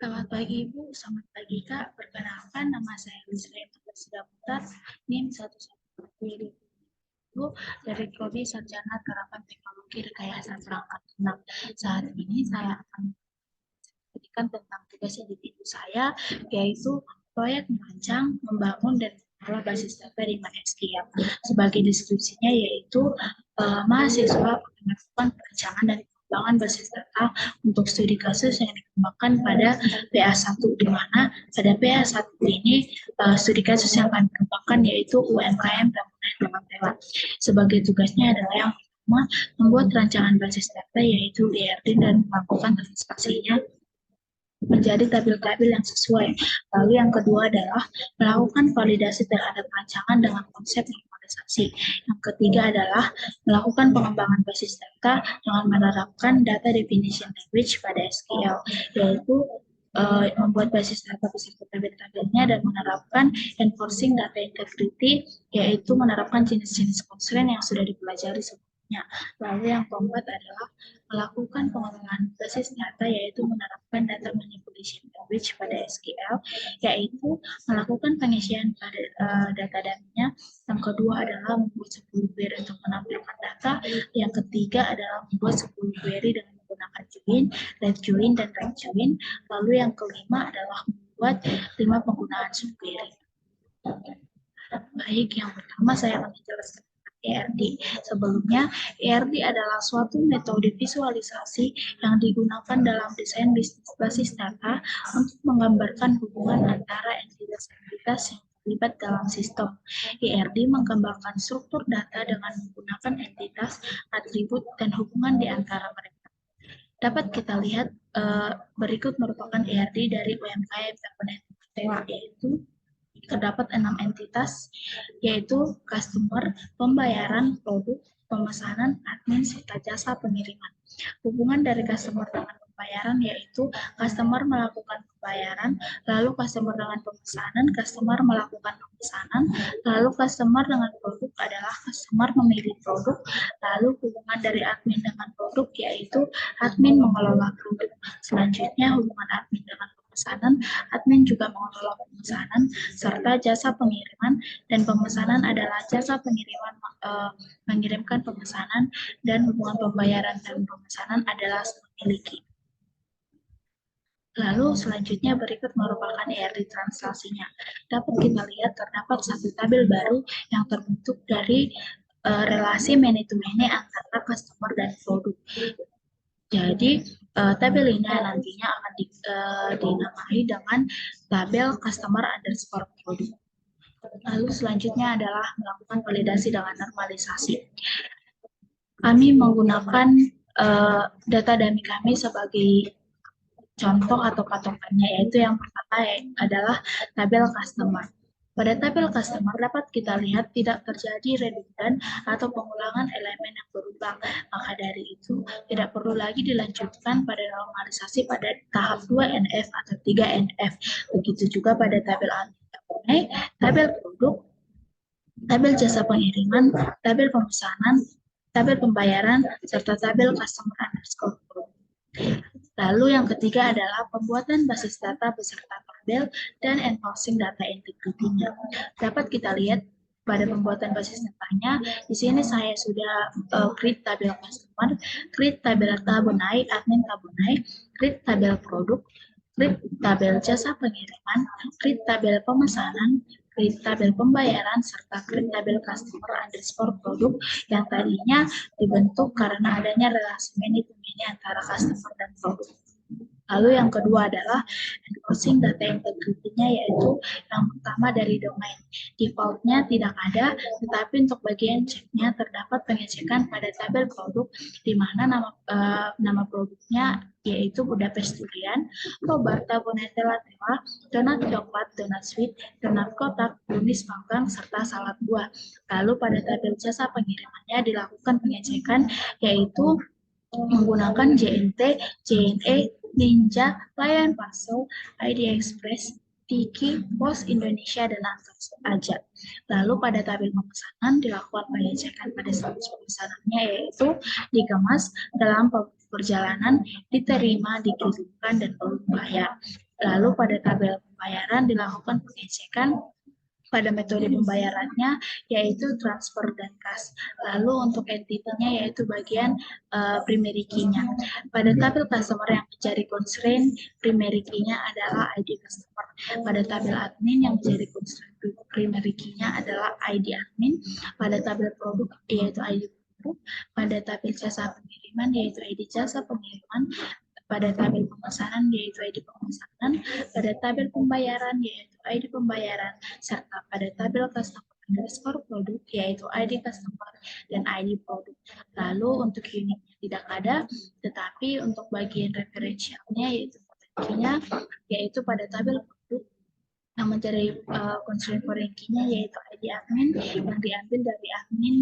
Selamat pagi Ibu, selamat pagi Kak. Perkenalkan nama saya Lisra Sidaputar, NIM 1110 dari Prodi Sarjana Terapan Teknologi Rekayasa Perangkat Lunak. Saat ini saya akan memberikan tentang tugas individu saya, yaitu proyek merancang, membangun, dan mengelola basis data di MySQL. Sebagai deskripsinya yaitu mahasiswa melakukan perancangan dan pengembangan basis data untuk studi kasus yang dikembangkan pada PA1, di mana pada PA1 ini studi kasus yang akan dikembangkan yaitu UMKM bangunan rumah mewah. Sebagai tugasnya adalah yang pertama, membuat rancangan basis data yaitu ERD dan melakukan translasinya menjadi tabel-tabel yang sesuai. Lalu yang kedua adalah melakukan validasi terhadap rancangan dengan konsep normalisasi. Yang ketiga adalah melakukan pengembangan basis data dengan menerapkan data definition language pada SQL, yaitu membuat basis data beserta tabel-tabelnya dan menerapkan enforcing data integrity, yaitu menerapkan jenis-jenis constraint yang sudah dipelajari sebelumnya. Lalu yang keempat adalah melakukan pengembangan basis data, yaitu menerapkan data manipulation language pada SQL, yaitu melakukan pengisian pada data dummy-nya. Yang kedua adalah membuat 10 query untuk menampilkan data. Yang ketiga adalah membuat 10 query dengan menggunakan join, left join, dan right join. Lalu yang kelima adalah membuat 5 penggunaan subquery. Baik, yang pertama saya akan menjelaskan ERD. Sebelumnya, ERD adalah suatu metode visualisasi yang digunakan dalam desain bisnis basis data untuk menggambarkan hubungan antara entitas-entitas yang terlibat dalam sistem. ERD menggambarkan struktur data dengan menggunakan entitas, atribut, dan hubungan di antara mereka. Dapat kita lihat berikut merupakan ERD dari UMKM Bangunan Tewa, yaitu terdapat 6 entitas, yaitu customer, pembayaran, produk, pemesanan, admin, serta jasa pengiriman. Hubungan dari customer dengan pembayaran yaitu customer melakukan pembayaran, lalu customer dengan pemesanan, customer melakukan pemesanan, lalu customer dengan produk adalah customer memilih produk, lalu hubungan dari admin dengan produk yaitu admin mengelola produk. Selanjutnya hubungan admin dengan pemesanan, admin juga mengelola pemesanan, serta jasa pengiriman, dan pemesanan adalah jasa pengiriman mengirimkan pemesanan, dan hubungan pembayaran dan pemesanan adalah memiliki. Lalu selanjutnya berikut merupakan ERD translasinya. Dapat kita lihat terdapat satu tabel baru yang terbentuk dari relasi many-to-many antara customer dan produk. Jadi tabel ini nantinya akan dinamai dengan tabel customer underscore produk. Lalu selanjutnya adalah melakukan validasi dengan normalisasi. Kami menggunakan data dummy kami sebagai contoh atau patokannya, yaitu yang pertama adalah tabel customer. Pada tabel customer dapat kita lihat tidak terjadi redundan atau pengulangan elemen yang berulang. Maka dari itu tidak perlu lagi dilanjutkan pada normalisasi pada tahap 2 NF atau 3 NF. Begitu juga pada tabel anti, tabel produk, tabel jasa pengiriman, tabel pemesanan, tabel pembayaran, serta tabel customer underscore produk. Lalu yang ketiga adalah pembuatan basis data beserta tabel dan enforcing data integrity-nya. Dapat kita lihat pada pembuatan basis datanya, di sini saya sudah create tabel customer, create tabel tabunai, admin tabunai, create tabel produk, create tabel jasa pengiriman, create tabel pemesanan, create tabel pembayaran, serta create tabel customer underscore produk yang tadinya dibentuk karena adanya relasi many-to-many antara customer dan produk. Lalu yang kedua adalah enforcing data integrity-nya, yaitu yang pertama dari domain. Default-nya tidak ada, tetapi untuk bagian ceknya terdapat pengecekan pada tabel produk, di mana nama produknya yaitu Budapest Durian, Roberta Bonatella Tewa, donat coklat, donat sweet, donat kotak, brownies panggang, serta salad buah. Lalu pada tabel jasa pengirimannya dilakukan pengecekan, yaitu menggunakan JNT, JNE, Ninja, Layan Parcel, ID Express, Tiki, Pos Indonesia, dan Antar Aja. Lalu pada tabel pemesanan dilakukan pengecekan pada status pemesanannya, yaitu dikemas dalam perjalanan, diterima, dikirimkan, dan belum bayar. Lalu pada tabel pembayaran dilakukan pengecekan pada metode pembayarannya, yaitu transfer dan kas. Lalu untuk entity-nya yaitu bagian primary key-nya. Pada tabel customer yang menjadi constraint, primary key-nya adalah ID customer. Pada tabel admin yang menjadi constraint, primary key-nya adalah ID admin. Pada tabel produk yaitu ID produk. Pada tabel jasa pengiriman yaitu ID jasa pengiriman. Pada tabel pemesanan yaitu ID pemesanan, pada tabel pembayaran yaitu ID pembayaran, serta pada tabel customer underscore produk yaitu ID customer dan ID produk. Lalu untuk unitnya tidak ada, tetapi untuk bagian referensialnya yaitu key-nya yaitu pada tabel produk yang mencari constraint foreign key-nya yaitu ID admin yang diambil dari admin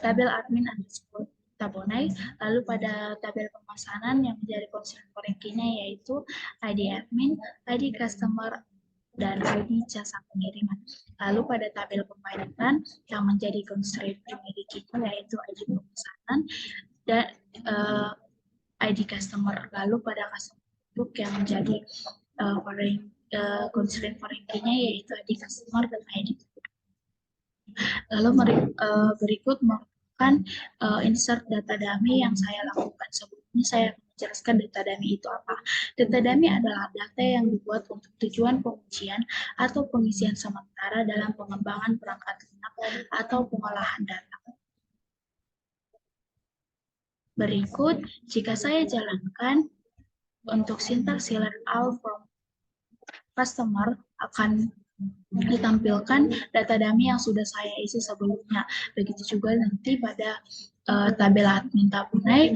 tabel admin underscore Tabonai. Lalu pada tabel pemesanan yang menjadi constraint foreign key-nya yaitu ID admin, ID customer, dan ID jasa pengiriman. Lalu pada tabel pembayaran yang menjadi constraint primary key-nya yaitu ID pemesanan dan ID customer. Lalu pada customer book yang menjadi constraint foreign key-nya yaitu ID customer dan ID. Lalu berikut merupakan insert data dummy yang saya lakukan. Sebelumnya saya menjelaskan data dummy itu apa. Data dummy adalah data yang dibuat untuk tujuan pengujian atau pengisian sementara dalam pengembangan perangkat lunak atau pengolahan data. Berikut, jika saya jalankan untuk sintaks select all from customer akan ditampilkan data dummy yang sudah saya isi sebelumnya. Begitu juga nanti pada tabel admin Tabunai,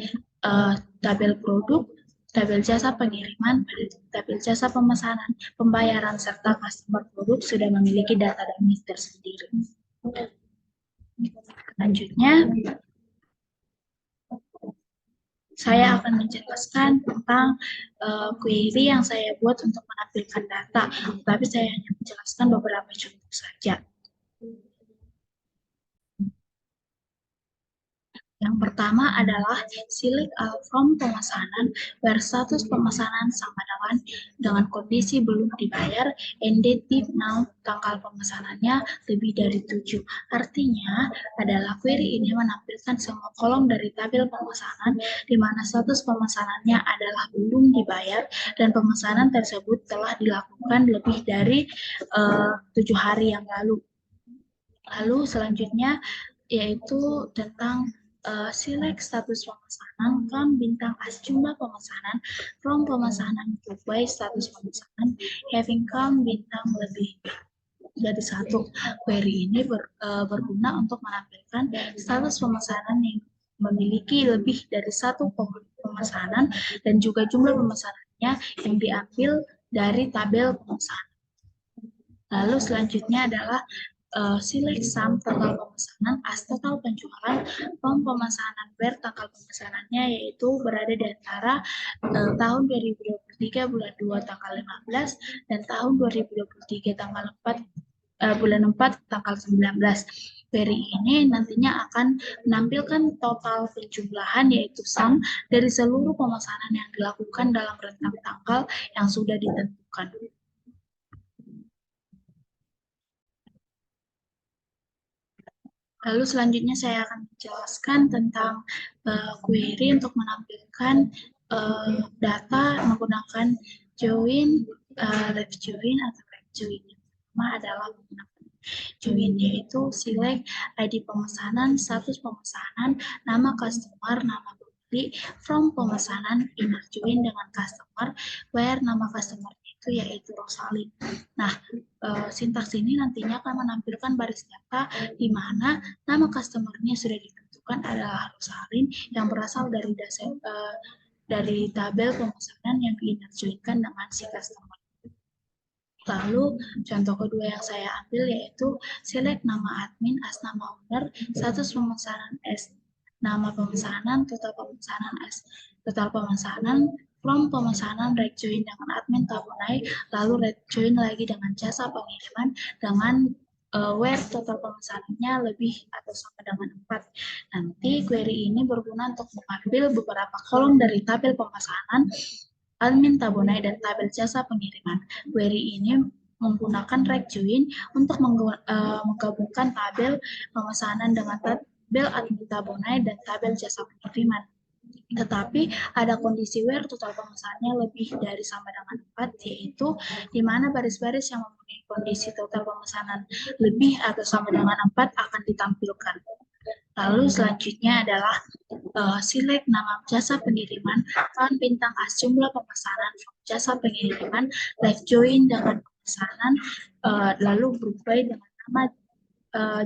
tabel produk, tabel jasa pengiriman, tabel jasa pemesanan, pembayaran, serta customer produk sudah memiliki data dummy tersendiri. Selanjutnya, saya akan menjelaskan tentang query yang saya buat untuk menampilkan data, tapi saya hanya menjelaskan beberapa contoh saja. Yang pertama adalah select all from pemesanan, where status pemesanan sama dengan kondisi belum dibayar, and dated now, tanggal pemesanannya lebih dari 7. Artinya adalah query ini menampilkan semua kolom dari tabel pemesanan di mana status pemesanannya adalah belum dibayar dan pemesanan tersebut telah dilakukan lebih dari 7 hari yang lalu. Lalu selanjutnya yaitu tentang select status pemesanan from bintang as jumlah pemesanan from pemesanan to by status pemesanan having come bintang lebih dari 1. Query ini berguna untuk menampilkan status pemesanan yang memiliki lebih dari 1 pemesanan dan juga jumlah pemesanannya yang diambil dari tabel pemesanan. Lalu selanjutnya adalah select sum total pemesanan as total penjualan from pemesanan where tanggal pemesanannya yaitu berada di antara tahun 2023 bulan 2 tanggal 15 dan tahun 2023 tanggal 4 bulan 4 tanggal 19. Query ini nantinya akan menampilkan total penjumlahan yaitu sum dari seluruh pemesanan yang dilakukan dalam rentang tanggal yang sudah ditentukan. Lalu selanjutnya saya akan menjelaskan tentang query untuk menampilkan data menggunakan join, left join atau right join. Yang pertama adalah menggunakan join, yaitu select ID pemesanan, status pemesanan, nama customer, nama pembeli, from pemesanan, inner join dengan customer, where nama customer itu yaitu Rosalin. Nah, sintaks ini nantinya akan menampilkan baris data di mana nama customer-nya sudah ditentukan adalah Rosalin yang berasal dari dari tabel pemesanan yang diinnerjoinkan dengan si customer. Lalu contoh kedua yang saya ambil yaitu select nama admin as nama owner, status pemesanan as nama pemesanan, total pemesanan as total pemesanan, from pemesanan right join dengan admin Tabunai, lalu right join lagi dengan jasa pengiriman dengan where total pemesanannya lebih atau sama dengan 4. Nanti query ini berguna untuk mengambil beberapa kolom dari tabel pemesanan admin tabunai, dan tabel jasa pengiriman. Query ini menggunakan rect join untuk menggabungkan tabel pemesanan dengan tabel admin tabunai dan tabel jasa pengiriman. Tetapi ada kondisi where total pemesanannya lebih dari sama dengan 4, yaitu di mana baris-baris yang memenuhi kondisi total pemesanan lebih atau sama dengan 4 akan ditampilkan. Lalu selanjutnya adalah select nama jasa pengiriman, tahun bintang as jumlah pemesanan jasa pengiriman, live join dengan pemesanan, lalu berubah dengan nama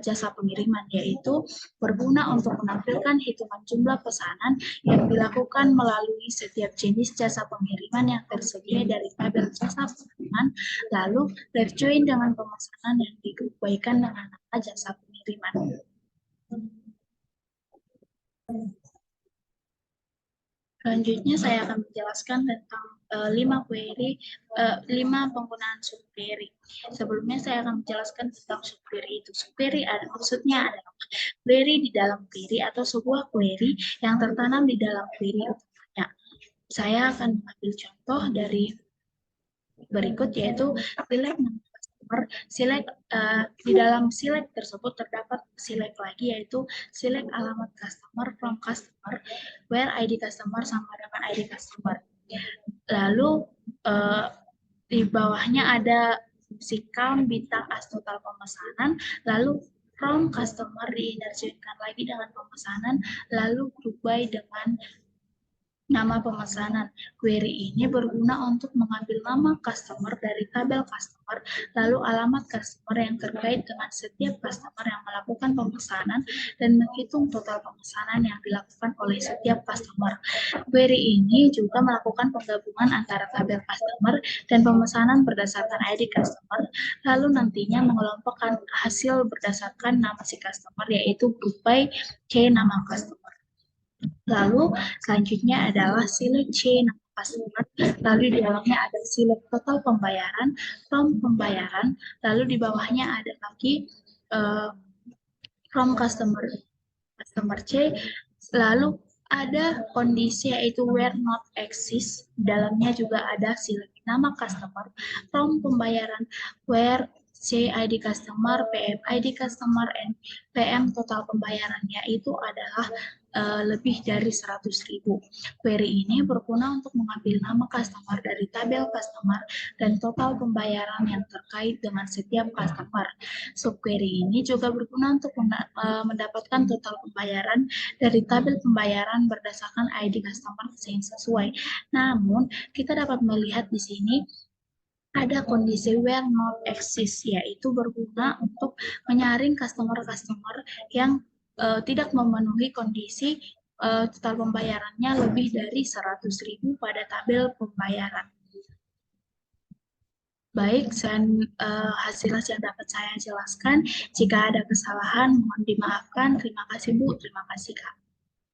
jasa pengiriman, yaitu berguna untuk menampilkan hitungan jumlah pesanan yang dilakukan melalui setiap jenis jasa pengiriman yang tersedia dari tabel jasa pengiriman, lalu live join dengan pemesanan yang diubahkan dengan nama jasa pengiriman. Selanjutnya saya akan menjelaskan tentang 5 penggunaan subquery. Sebelumnya saya akan menjelaskan tentang subquery itu. Subquery maksudnya adalah query di dalam query atau sebuah query yang tertanam di dalam query utamanya. Saya akan mengambil contoh dari berikut, yaitu select nama customer. Di dalam select tersebut terdapat select lagi, yaitu select alamat customer from customer where ID customer sama dengan ID customer. Lalu di bawahnya ada si count bintang as total pemesanan, lalu from customer diinterjekkan lagi dengan pemesanan, lalu group by dengan nama pemesanan. Query ini berguna untuk mengambil nama customer dari tabel customer, lalu alamat customer yang terkait dengan setiap customer yang melakukan pemesanan, dan menghitung total pemesanan yang dilakukan oleh setiap customer. Query ini juga melakukan penggabungan antara tabel customer dan pemesanan berdasarkan ID customer, lalu nantinya mengelompokkan hasil berdasarkan nama si customer, yaitu group by C nama customer. Lalu selanjutnya adalah select C nama customer, lalu di dalamnya ada select total pembayaran, from pembayaran, lalu di bawahnya ada lagi from customer C, lalu ada kondisi yaitu where not exist, dalamnya juga ada select nama customer, from pembayaran, where C ID customer, PM ID customer, and PM total pembayarannya itu adalah lebih dari 100.000. Query ini berguna untuk mengambil nama customer dari tabel customer dan total pembayaran yang terkait dengan setiap customer. Subquery ini juga berguna untuk mendapatkan total pembayaran dari tabel pembayaran berdasarkan ID customer yang sesuai. Namun, kita dapat melihat di sini ada kondisi where not exist, yaitu berguna untuk menyaring customer-customer yang tidak memenuhi kondisi total pembayarannya lebih dari 100.000 pada tabel pembayaran. Baik, dan hasil yang dapat saya jelaskan. Jika ada kesalahan, mohon dimaafkan. Terima kasih Bu, terima kasih Kak.